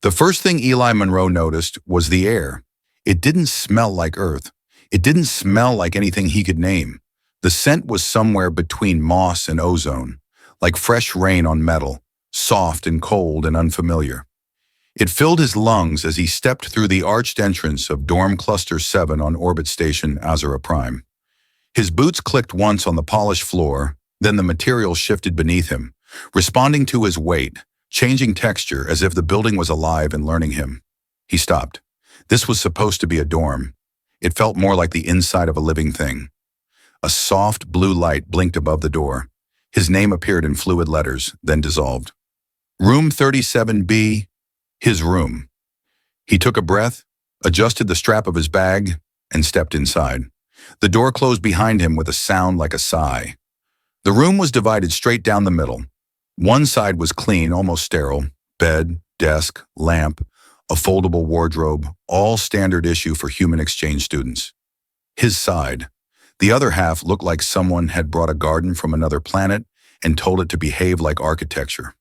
The first thing Eli Monroe noticed was the air. It didn't smell like Earth. It didn't smell like anything he could name. The scent was somewhere between moss and ozone, like fresh rain on metal, soft and cold and unfamiliar. It filled his lungs as he stepped through the arched entrance of Dorm Cluster 7 on Orbit Station Azura Prime. His boots clicked once on the polished floor, then the material shifted beneath him, responding to his weight, changing texture as if the building was alive and learning him. He stopped. This was supposed to be a dorm. It felt more like the inside of a living thing. A soft blue light blinked above the door. His name appeared in fluid letters, then dissolved. Room 37B, his room. He took a breath, adjusted the strap of his bag, and stepped inside. The door closed behind him with a sound like a sigh. The room was divided straight down the middle. One side was clean, almost sterile. Bed, desk, lamp, a foldable wardrobe, all standard issue for human exchange students. His side. The other half looked like someone had brought a garden from another planet and told it to behave like architecture.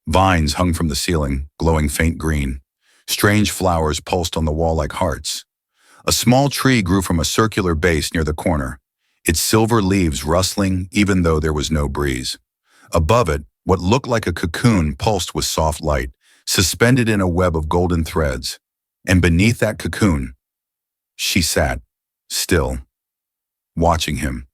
Vines hung from the ceiling, glowing faint green. Strange flowers pulsed on the wall like hearts. A small tree grew from a circular base near the corner, its silver leaves rustling even though there was no breeze. Above it, what looked like a cocoon pulsed with soft light, suspended in a web of golden threads. And beneath that cocoon, she sat, still, watching him.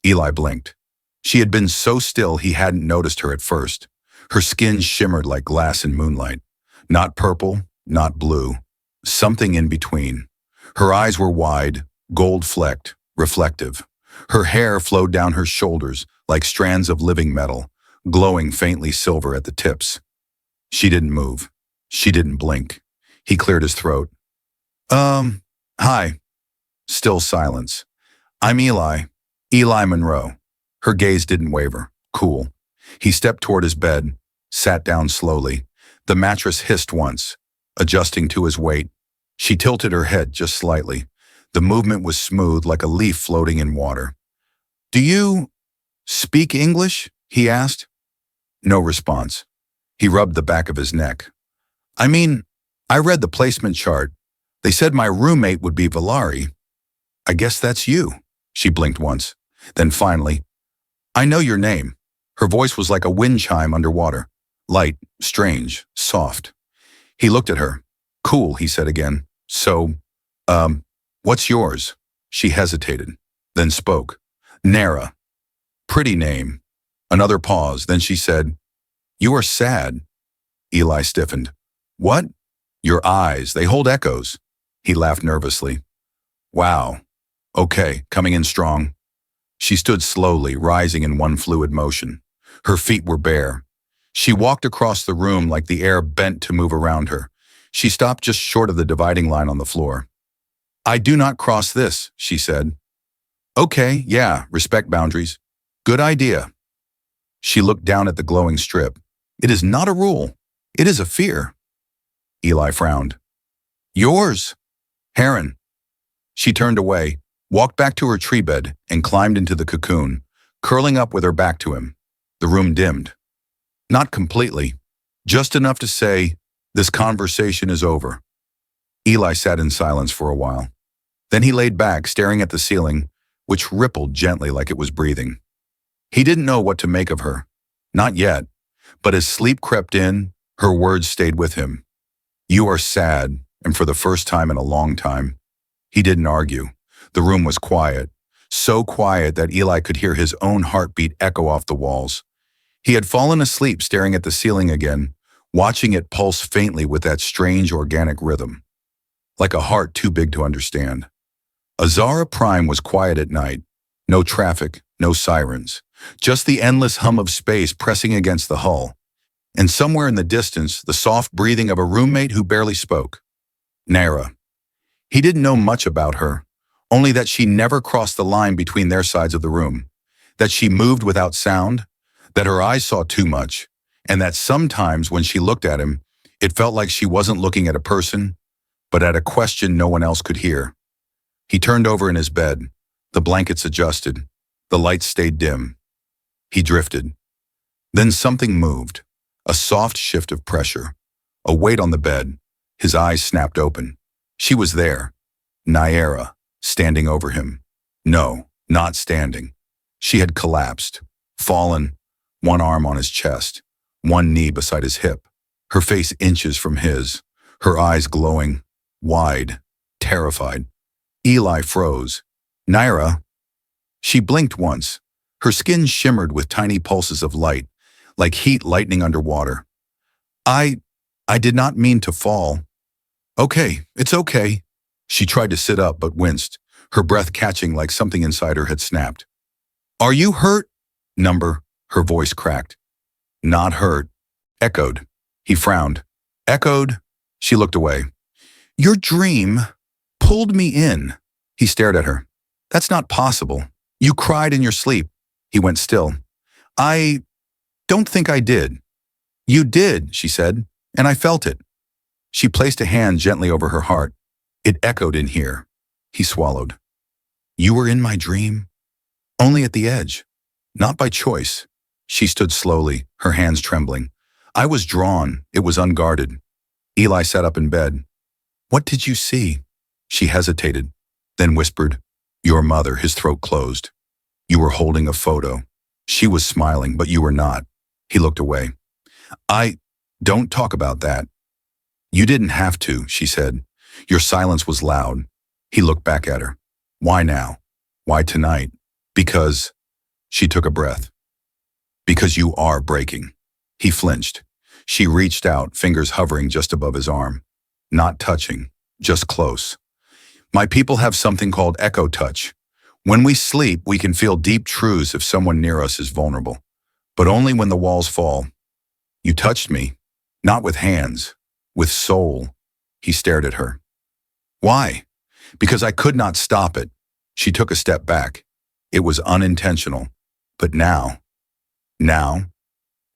Eli blinked. She had been so still he hadn't noticed her at first. Her skin shimmered like glass in moonlight. Not purple, not blue. Something in between. Her eyes were wide, gold-flecked, reflective. Her hair flowed down her shoulders like strands of living metal, glowing faintly silver at the tips. She didn't move. She didn't blink. He cleared his throat. Hi. Still silence. I'm Eli. Eli Monroe. Her gaze didn't waver. Cool. He stepped toward his bed, sat down slowly. The mattress hissed once, adjusting to his weight. She tilted her head just slightly. The movement was smooth like a leaf floating in water. Do you speak English? He asked. No response. He rubbed the back of his neck. I mean, I read the placement chart. They said my roommate would be Velari. I guess that's you. She blinked once. Then finally, I know your name. Her voice was like a wind chime underwater. Light, strange, soft. He looked at her. Cool, he said again. So, what's yours? She hesitated, then spoke. Naera. Pretty name. Another pause, then she said, You are sad. Eli stiffened. What? Your eyes, they hold echoes. He laughed nervously. Wow. Okay, coming in strong. She stood slowly, rising in one fluid motion. Her feet were bare. She walked across the room like the air bent to move around her. She stopped just short of the dividing line on the floor. I do not cross this, she said. Okay, yeah, respect boundaries. Good idea. She looked down at the glowing strip. It is not a rule. It is a fear. Eli frowned. Yours. Heron. She turned away, walked back to her tree bed, and climbed into the cocoon, curling up with her back to him. The room dimmed. Not completely. Just enough to say, this conversation is over. Eli sat in silence for a while. Then he laid back, staring at the ceiling, which rippled gently like it was breathing. He didn't know what to make of her. Not yet. But as sleep crept in, her words stayed with him. You are sad, and for the first time in a long time. He didn't argue. The room was quiet. So quiet that Eli could hear his own heartbeat echo off the walls. He had fallen asleep staring at the ceiling again, watching it pulse faintly with that strange organic rhythm. Like a heart too big to understand. Azura Prime was quiet at night. No traffic, no sirens. Just the endless hum of space pressing against the hull. And somewhere in the distance, the soft breathing of a roommate who barely spoke. Naera. He didn't know much about her, only that she never crossed the line between their sides of the room, that she moved without sound, that her eyes saw too much, and that sometimes when she looked at him, it felt like she wasn't looking at a person, but at a question no one else could hear. He turned over in his bed. The blankets adjusted. The lights stayed dim. He drifted. Then something moved, a soft shift of pressure, a weight on the bed. His eyes snapped open. She was there. Naera, standing over him. No, not standing. She had collapsed, fallen, one arm on his chest, one knee beside his hip, her face inches from his, her eyes glowing, wide, terrified. Eli froze. Naera. She blinked once. Her skin shimmered with tiny pulses of light, like heat lightning underwater. I did not mean to fall. Okay, it's okay. She tried to sit up but winced, her breath catching like something inside her had snapped. Are you hurt? Number, her voice cracked. Not hurt. Echoed. He frowned. Echoed. She looked away. Your dream pulled me in. He stared at her. That's not possible. You cried in your sleep. He went still. I don't think I did. You did, she said, and I felt it. She placed a hand gently over her heart. It echoed in here. He swallowed. You were in my dream? Only at the edge. Not by choice. She stood slowly, her hands trembling. I was drawn. It was unguarded. Eli sat up in bed. What did you see? She hesitated, then whispered, Your mother. His throat closed. You were holding a photo. She was smiling, but you were not. He looked away. Don't talk about that. You didn't have to, she said. Your silence was loud. He looked back at her. Why now? Why tonight? Because, she took a breath. Because you are breaking. He flinched. She reached out, fingers hovering just above his arm. Not touching, just close. My people have something called echo touch. When we sleep, we can feel deep truths if someone near us is vulnerable. But only when the walls fall. You touched me, not with hands, with soul. He stared at her. Why? Because I could not stop it. She took a step back. It was unintentional. But now,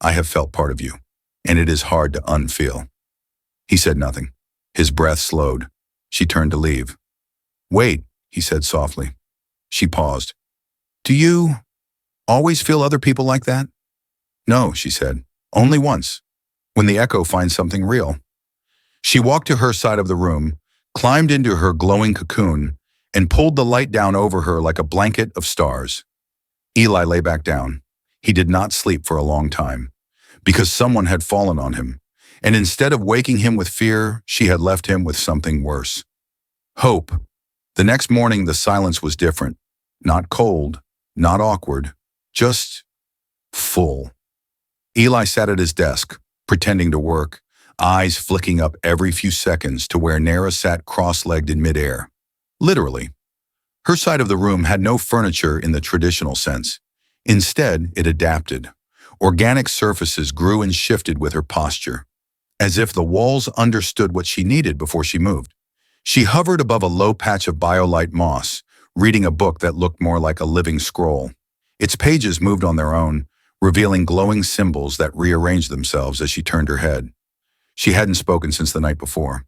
I have felt part of you, and it is hard to unfeel. He said nothing. His breath slowed. She turned to leave. Wait, he said softly. She paused. Do you always feel other people like that? No, she said. Only once. When the echo finds something real. She walked to her side of the room, climbed into her glowing cocoon, and pulled the light down over her like a blanket of stars. Eli lay back down. He did not sleep for a long time, because someone had fallen on him, and instead of waking him with fear, she had left him with something worse. Hope. The next morning, the silence was different. Not cold, not awkward, just full. Eli sat at his desk, pretending to work, eyes flicking up every few seconds to where Naera sat cross-legged in midair. Literally. Her side of the room had no furniture in the traditional sense. Instead, it adapted. Organic surfaces grew and shifted with her posture, as if the walls understood what she needed before she moved. She hovered above a low patch of biolite moss, reading a book that looked more like a living scroll. Its pages moved on their own, revealing glowing symbols that rearranged themselves as she turned her head. She hadn't spoken since the night before.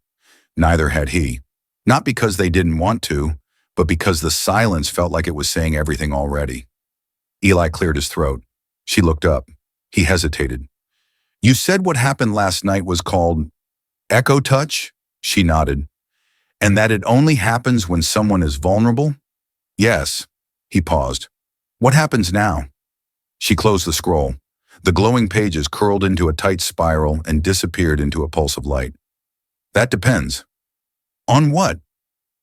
Neither had he. Not because they didn't want to, but because the silence felt like it was saying everything already. Eli cleared his throat. She looked up. He hesitated. You said what happened last night was called echo touch? She nodded. And that it only happens when someone is vulnerable? Yes. He paused. What happens now? She closed the scroll. The glowing pages curled into a tight spiral and disappeared into a pulse of light. That depends. On what?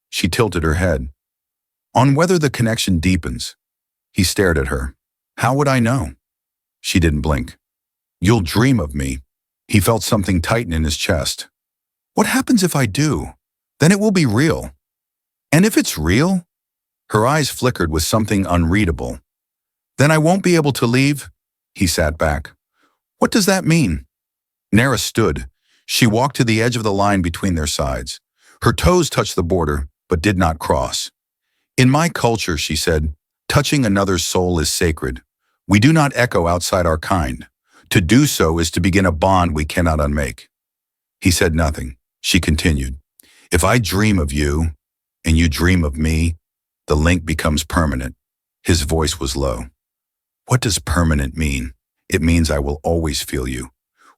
She tilted her head. On whether the connection deepens. He stared at her. How would I know? She didn't blink. You'll dream of me. He felt something tighten in his chest. What happens if I do? Then it will be real. And if it's real? Her eyes flickered with something unreadable. Then I won't be able to leave? He sat back. What does that mean? Naera stood. She walked to the edge of the line between their sides. Her toes touched the border, but did not cross. In my culture, she said, touching another's soul is sacred. We do not echo outside our kind. To do so is to begin a bond we cannot unmake. He said nothing. She continued. If I dream of you, and you dream of me, the link becomes permanent. His voice was low. What does permanent mean? It means I will always feel you,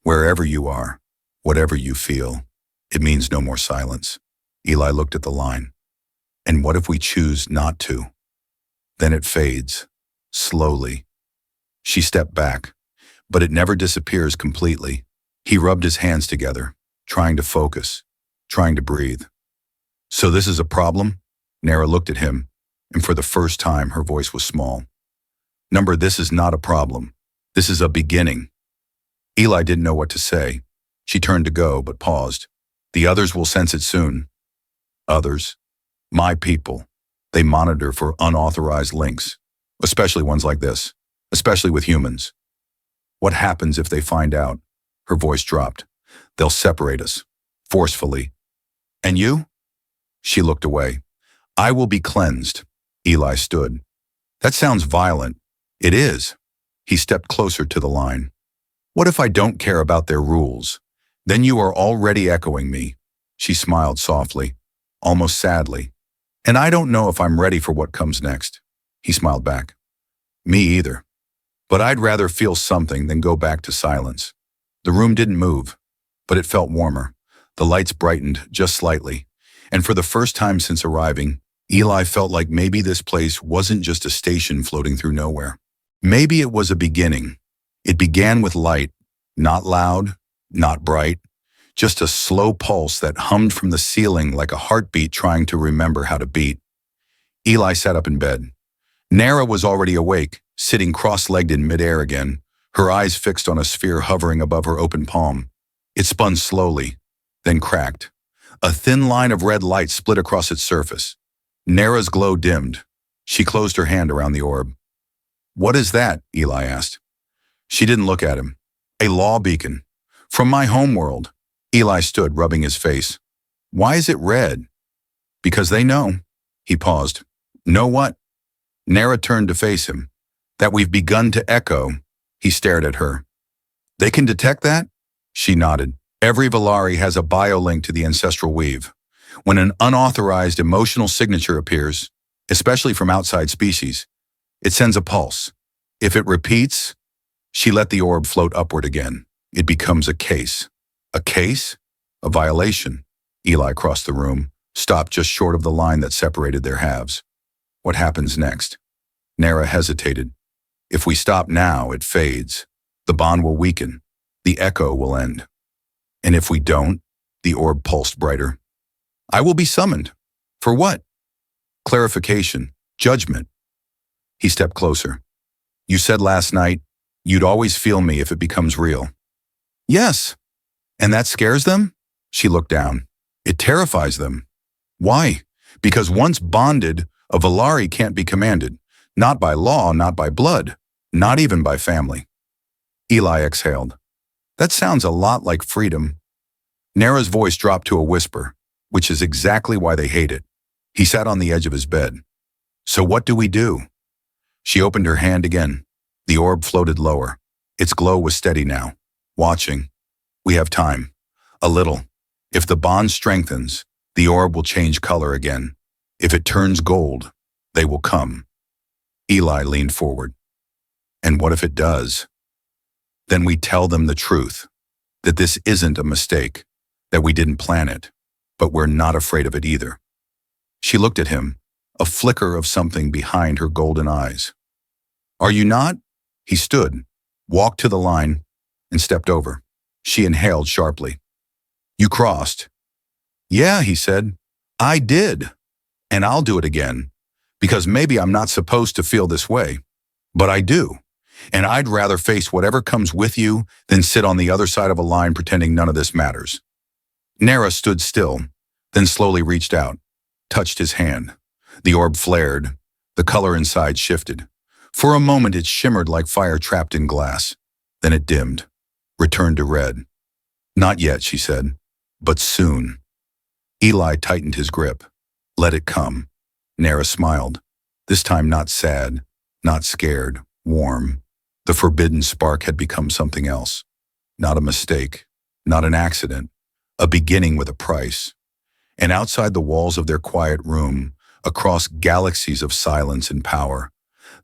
wherever you are, Whatever you feel, it means no more silence. Eli looked at the line. And what if we choose not to? Then it fades, slowly. She stepped back, but it never disappears completely. He rubbed his hands together, trying to focus, trying to breathe. So this is a problem? Naera looked at him, and for the first time her voice was small. Number, this is not a problem. This is a beginning. Eli didn't know what to say. She turned to go, but paused. The others will sense it soon. Others? My people. They monitor for unauthorized links, especially ones like this, especially with humans. What happens if they find out? Her voice dropped. They'll separate us, forcefully. And you? She looked away. I will be cleansed. Eli stood. That sounds violent. It is. He stepped closer to the line. What if I don't care about their rules? Then you are already echoing me. She smiled softly, almost sadly. And I don't know if I'm ready for what comes next. He smiled back. Me either. But I'd rather feel something than go back to silence. The room didn't move, but it felt warmer. The lights brightened just slightly. And for the first time since arriving, Eli felt like maybe this place wasn't just a station floating through nowhere. Maybe it was a beginning. It began with light, not loud, not bright, just a slow pulse that hummed from the ceiling like a heartbeat trying to remember how to beat. Eli sat up in bed. Naera was already awake, sitting cross-legged in midair again, her eyes fixed on a sphere hovering above her open palm. It spun slowly, then cracked. A thin line of red light split across its surface. Naera's glow dimmed. She closed her hand around the orb. What is that? Eli asked. She didn't look at him. A law beacon. From my homeworld. Eli stood, rubbing his face. Why is it red? Because they know. He paused. Know what? Naera turned to face him. That we've begun to echo. He stared at her. They can detect that? She nodded. Every Velari has a biolink to the ancestral weave. When an unauthorized emotional signature appears, especially from outside species, it sends a pulse. If it repeats, she let the orb float upward again. It becomes a case. A case? A violation. Eli crossed the room, stopped just short of the line that separated their halves. What happens next? Naera hesitated. If we stop now, it fades. The bond will weaken. The echo will end. And if we don't, the orb pulsed brighter. I will be summoned. For what? Clarification. Judgment. He stepped closer. You said last night, you'd always feel me if it becomes real. Yes. And that scares them? She looked down. It terrifies them. Why? Because once bonded, a Velari can't be commanded. Not by law, not by blood, not even by family. Eli exhaled. That sounds a lot like freedom. Naera's voice dropped to a whisper, which is exactly why they hate it. He sat on the edge of his bed. So what do we do? She opened her hand again. The orb floated lower. Its glow was steady now, watching. We have time. A little. If the bond strengthens, the orb will change color again. If it turns gold, they will come. Eli leaned forward. And what if it does? Then we tell them the truth, that this isn't a mistake, that we didn't plan it, but we're not afraid of it either. She looked at him, a flicker of something behind her golden eyes. Are you not? He stood, walked to the line, and stepped over. She inhaled sharply. You crossed. Yeah, he said. I did. And I'll do it again, because maybe I'm not supposed to feel this way, but I do. And I'd rather face whatever comes with you than sit on the other side of a line pretending none of this matters. Naera stood still, then slowly reached out, touched his hand. The orb flared. The color inside shifted. For a moment it shimmered like fire trapped in glass. Then it dimmed, returned to red. Not yet, she said, but soon. Eli tightened his grip. Let it come. Naera smiled, this time not sad, not scared, warm. The forbidden spark had become something else. Not a mistake, not an accident, a beginning with a price. And outside the walls of their quiet room, across galaxies of silence and power,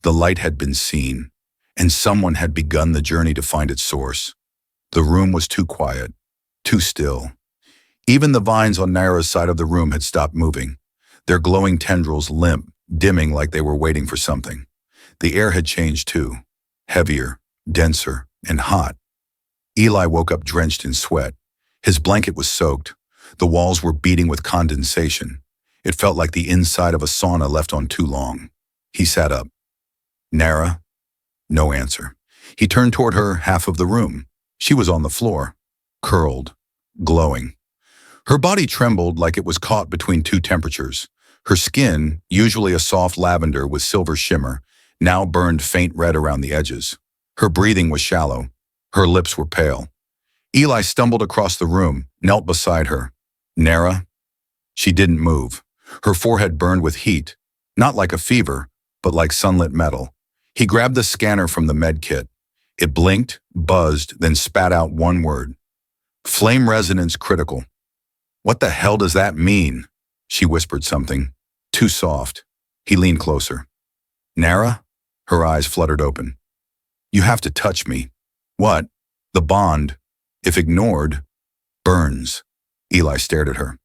the light had been seen, and someone had begun the journey to find its source. The room was too quiet, Too still. Even the vines on Naera's side of the room had stopped moving, their glowing tendrils limp, dimming like they were waiting for something. The air had changed too, heavier, denser, and hot. Eli woke up drenched in sweat. His blanket was soaked. The walls were beating with condensation. It felt like the inside of a sauna left on too long. He sat up. Naera? No answer. He turned toward her half of the room. She was on the floor, curled, glowing. Her body trembled like it was caught between two temperatures. Her skin, usually a soft lavender with silver shimmer, now burned faint red around the edges. Her breathing was shallow. Her lips were pale. Eli stumbled across the room, knelt beside her. Naera? She didn't move. Her forehead burned with heat, not like a fever, but like sunlit metal. He grabbed the scanner from the med kit. It blinked, buzzed, then spat out one word. Flame resonance critical. What the hell does that mean? She whispered something. Too soft. He leaned closer. Naera? Her eyes fluttered open. You have to touch me. What? The bond, if ignored, burns. Eli stared at her.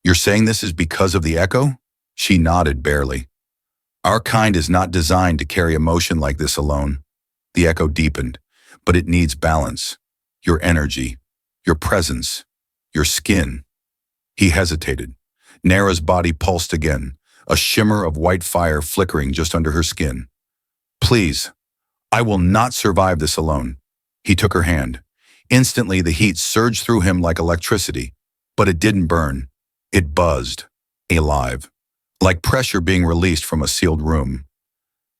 You're saying this is because of the echo? She nodded barely. Our kind is not designed to carry emotion like this alone. The echo deepened, but it needs balance. Your energy, your presence, your skin. He hesitated. Naera's body pulsed again, a shimmer of white fire flickering just under her skin. Please, I will not survive this alone. He took her hand. Instantly, the heat surged through him like electricity, but it didn't burn. It buzzed, alive, like pressure being released from a sealed room.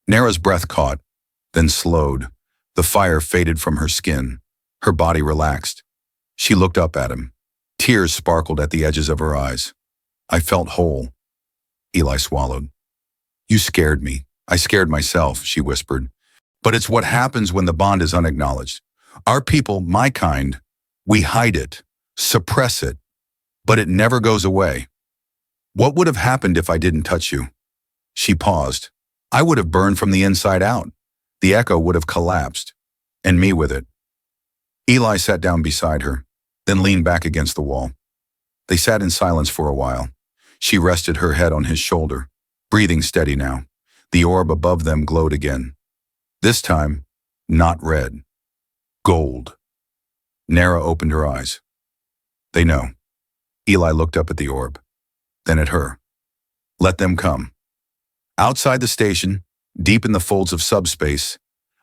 Naera's breath caught, then slowed. The fire faded from her skin. Her body relaxed. She looked up at him. Tears sparkled at the edges of her eyes. I felt whole. Eli swallowed. You scared me. I scared myself, she whispered. But it's what happens when the bond is unacknowledged. Our people, my kind, we hide it, suppress it, but it never goes away. What would have happened if I didn't touch you? She paused. I would have burned from the inside out. The echo would have collapsed, and me with it. Eli sat down beside her, then leaned back against the wall. They sat in silence for a while. She rested her head on his shoulder, breathing steady now. The orb above them glowed again. This time, not red. Gold. Naera opened her eyes. They know. Eli looked up at the orb, then at her. Let them come. Outside the station, deep in the folds of subspace,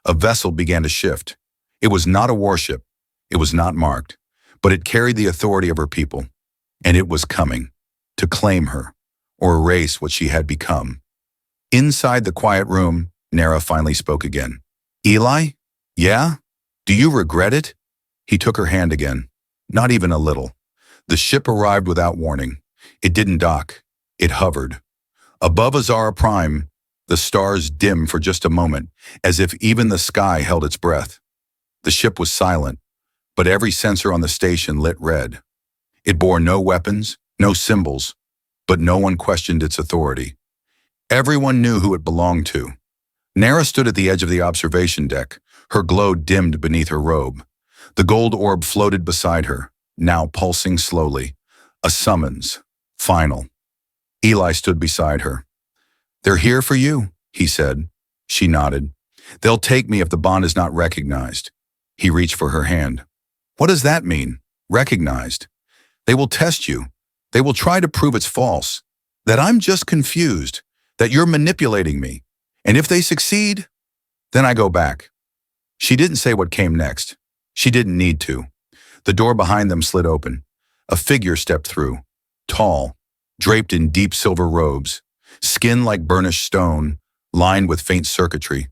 a vessel began to shift. It was not a warship. It was not marked, but it carried the authority of her people, and it was coming to claim her or erase what she had become. Inside the quiet room, Naera finally spoke again. Eli? Yeah? Do you regret it? He took her hand again. Not even a little. The ship arrived without warning. It didn't dock. It hovered. Above Azara Prime, the stars dimmed for just a moment, as if even the sky held its breath. The ship was silent, but every sensor on the station lit red. It bore no weapons, no symbols, but no one questioned its authority. Everyone knew who it belonged to. Naera stood at the edge of the observation deck, her glow dimmed beneath her robe. The gold orb floated beside her, now pulsing slowly. A summons. Final. Eli stood beside her. They're here for you, he said. She nodded. They'll take me if the bond is not recognized. He reached for her hand. What does that mean? Recognized. They will test you. They will try to prove it's false. That I'm just confused. That you're manipulating me. And if they succeed, then I go back. She didn't say what came next. She didn't need to. The door behind them slid open. A figure stepped through, tall, draped in deep silver robes, skin like burnished stone, lined with faint circuitry,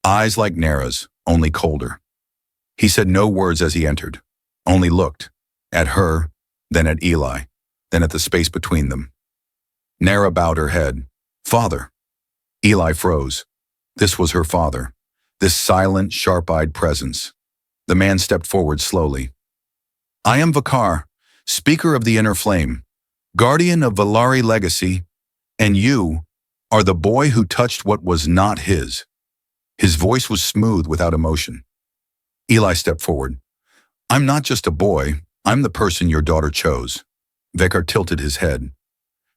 eyes like Naera's, only colder. He said no words as he entered, only looked, at her, then at Eli, then at the space between them. Naera bowed her head. Father. Eli froze. This was her father, this silent, sharp-eyed presence. The man stepped forward slowly. I am Vakar, speaker of the inner flame, guardian of Velari legacy, and you are the boy who touched what was not his. His voice was smooth without emotion. Eli stepped forward. I'm not just a boy, I'm the person your daughter chose. Velari tilted his head.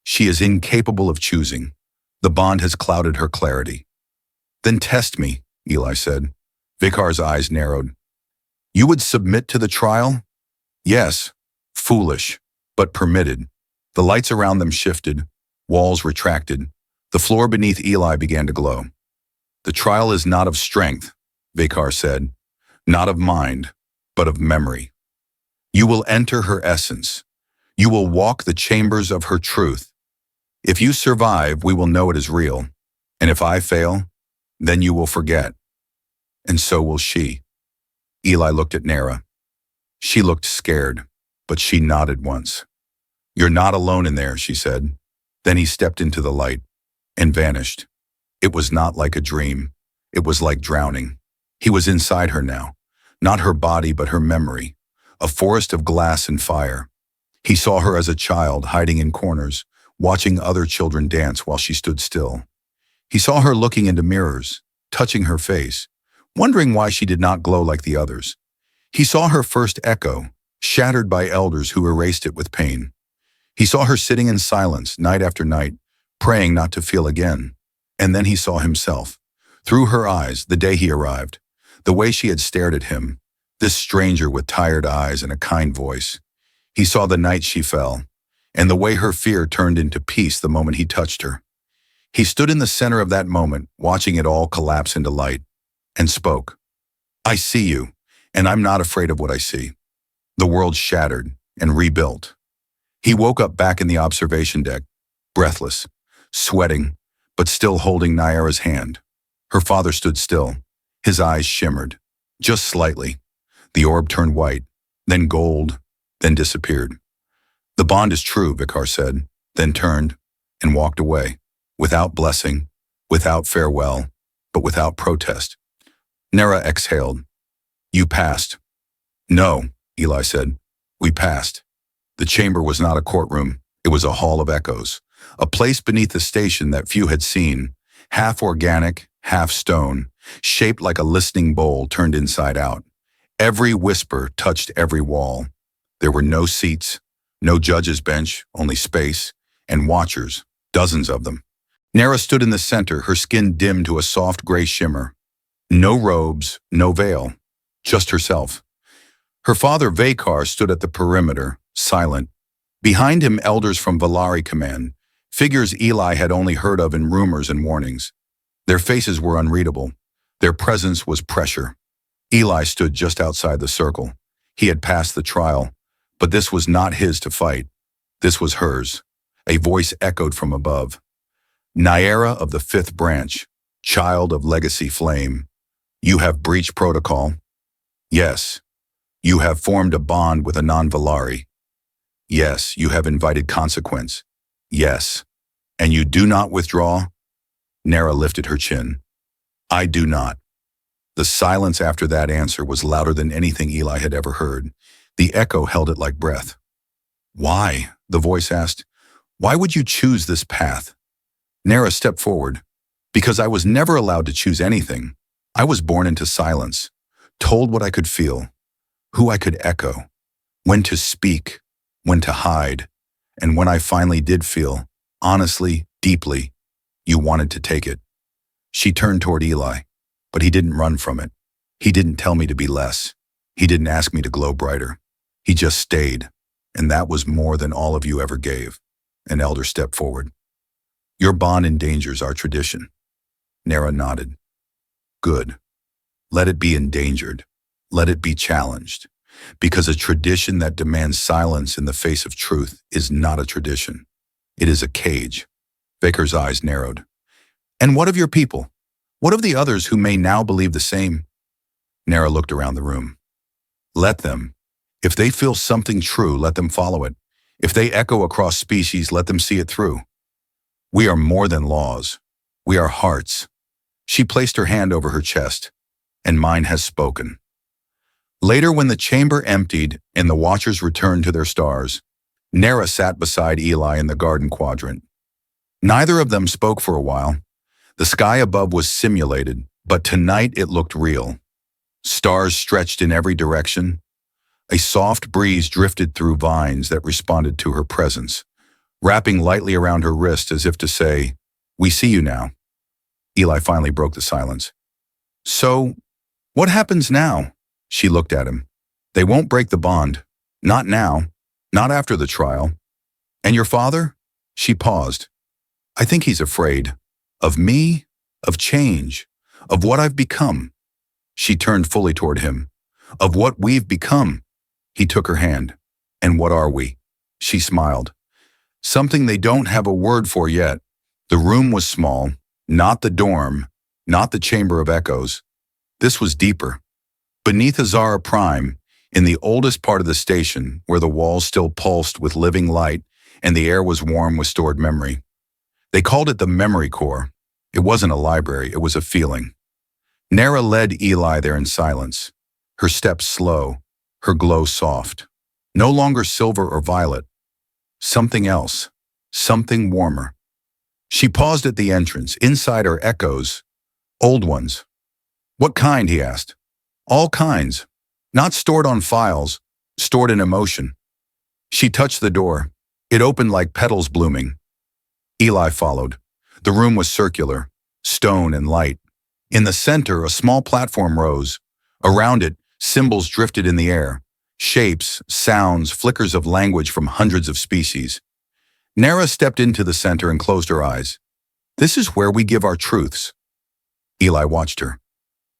She is incapable of choosing. The bond has clouded her clarity. Then test me, Eli said. Velari's eyes narrowed. You would submit to the trial? Yes. Foolish, but permitted. The lights around them shifted. Walls retracted. The floor beneath Eli began to glow. The trial is not of strength, Velari said. Not of mind, but of memory. You will enter her essence. You will walk the chambers of her truth. If you survive, we will know it is real. And if I fail, then you will forget. And so will she. Eli looked at Naera. She looked scared, but she nodded once. You're not alone in there, she said. Then he stepped into the light and vanished. It was not like a dream. It was like drowning. He was inside her now, not her body but her memory, a forest of glass and fire. He saw her as a child hiding in corners, watching other children dance while she stood still. He saw her looking into mirrors, touching her face, wondering why she did not glow like the others. He saw her first echo, shattered by elders who erased it with pain. He saw her sitting in silence night after night, praying not to feel again. And then he saw himself, through her eyes, the day he arrived, the way she had stared at him, this stranger with tired eyes and a kind voice. He saw the night she fell, and the way her fear turned into peace the moment he touched her. He stood in the center of that moment, watching it all collapse into light, and spoke. I see you, and I'm not afraid of what I see. The world shattered and rebuilt. He woke up back in the observation deck, breathless, sweating, but still holding Naera's hand. Her father stood still. His eyes shimmered, just slightly. The orb turned white, then gold, then disappeared. The bond is true, Velari said, then turned and walked away, without blessing, without farewell, but without protest. Naera exhaled. You passed. No, Eli said. We passed. The chamber was not a courtroom. It was a hall of echoes, a place beneath the station that few had seen, half organic, half stone, shaped like a listening bowl turned inside out. Every whisper touched every wall. There were no seats, no judge's bench, only space, and watchers, dozens of them. Naera stood in the center, her skin dimmed to a soft gray shimmer. No robes, no veil, just herself. Her father, Velari, stood at the perimeter, silent. Behind him, elders from Velari command, figures Eli had only heard of in rumors and warnings. Their faces were unreadable. Their presence was pressure. Eli stood just outside the circle. He had passed the trial, but this was not his to fight. This was hers. A voice echoed from above. Naera of the fifth branch, child of legacy flame. You have breached protocol. Yes. You have formed a bond with a non-Velari. Yes, you have invited consequence. Yes. And you do not withdraw? Naera lifted her chin. I do not. The silence after that answer was louder than anything Eli had ever heard. The echo held it like breath. Why? The voice asked. Why would you choose this path? Naera stepped forward. Because I was never allowed to choose anything. I was born into silence, told what I could feel, who I could echo, when to speak, when to hide, and when I finally did feel, honestly, deeply, you wanted to take it. She turned toward Eli, but he didn't run from it. He didn't tell me to be less. He didn't ask me to glow brighter. He just stayed, and that was more than all of you ever gave. An elder stepped forward. Your bond endangers our tradition. Naera nodded. Good. Let it be endangered. Let it be challenged. Because a tradition that demands silence in the face of truth is not a tradition. It is a cage. Velari's eyes narrowed. And what of your people? What of the others who may now believe the same? Naera looked around the room. Let them. If they feel something true, let them follow it. If they echo across species, let them see it through. We are more than laws. We are hearts. She placed her hand over her chest, and mine has spoken. Later, when the chamber emptied and the watchers returned to their stars, Naera sat beside Eli in the garden quadrant. Neither of them spoke for a while. The sky above was simulated, but tonight it looked real. Stars stretched in every direction. A soft breeze drifted through vines that responded to her presence, wrapping lightly around her wrist as if to say, "We see you now." Eli finally broke the silence. "So, what happens now?" She looked at him. "They won't break the bond. Not now. Not after the trial. And your father?" She paused. "I think he's afraid. Of me, of change, of what I've become." She turned fully toward him. "Of what we've become." He took her hand. "And what are we?" She smiled. "Something they don't have a word for yet." The room was small, not the dorm, not the chamber of echoes. This was deeper. Beneath Azara Prime, in the oldest part of the station, where the walls still pulsed with living light and the air was warm with stored memory. They called it the memory core. It wasn't a library, it was a feeling. Naera led Eli there in silence, her steps slow, her glow soft. No longer silver or violet. Something else, something warmer. She paused at the entrance. Inside are echoes, old ones. "What kind?" he asked. "All kinds. Not stored on files, stored in emotion." She touched the door. It opened like petals blooming. Eli followed. The room was circular, stone and light. In the center, a small platform rose. Around it, symbols drifted in the air. Shapes, sounds, flickers of language from hundreds of species. Naera stepped into the center and closed her eyes. "This is where we give our truths." Eli watched her.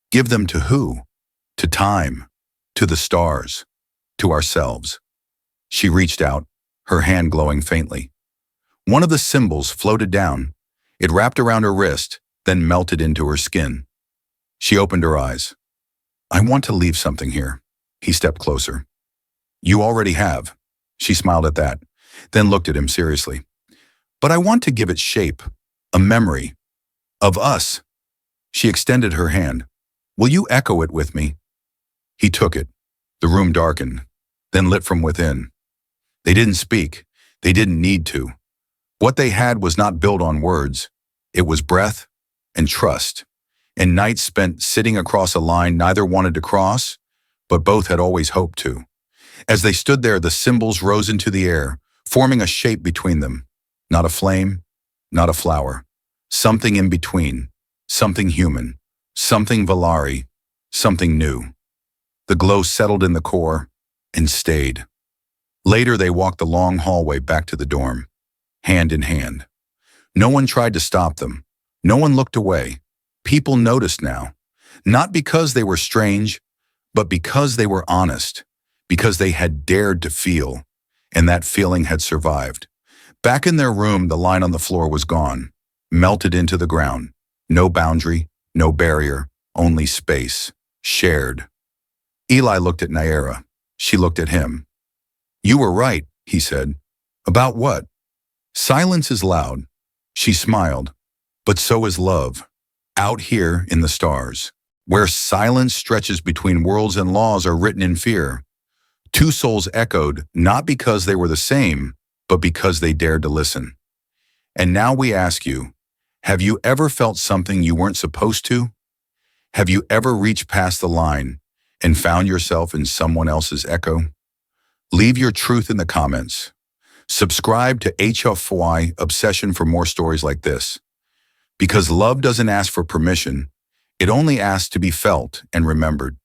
"Give them to who?" "To time, to the stars, to ourselves." She reached out, her hand glowing faintly. One of the symbols floated down. It wrapped around her wrist, then melted into her skin. She opened her eyes. "I want to leave something here." He stepped closer. "You already have." She smiled at that, then looked at him seriously. "But I want to give it shape, a memory. Of us." She extended her hand. "Will you echo it with me?" He took it. The room darkened, then lit from within. They didn't speak. They didn't need to. What they had was not built on words. It was breath and trust, and nights spent sitting across a line neither wanted to cross, but both had always hoped to. As they stood there, the symbols rose into the air, forming a shape between them. Not a flame, not a flower. Something in between. Something human. Something Velari. Something new. The glow settled in the core and stayed. Later, they walked the long hallway back to the dorm, hand in hand. No one tried to stop them. No one looked away. People noticed now, not because they were strange, but because they were honest, because they had dared to feel, and that feeling had survived. Back in their room, the line on the floor was gone, melted into the ground. No boundary, no barrier, only space, shared. Eli looked at Naera. She looked at him. "You were right," he said. "About what?" "Silence is loud." She smiled. "But so is love. Out here in the stars, where silence stretches between worlds and laws are written in fear. Two souls echoed, not because they were the same, but because they dared to listen. And now we ask you, have you ever felt something you weren't supposed to? Have you ever reached past the line and found yourself in someone else's echo? Leave your truth in the comments. Subscribe to HFY Obsession for more stories like this. Because love doesn't ask for permission, it only asks to be felt and remembered.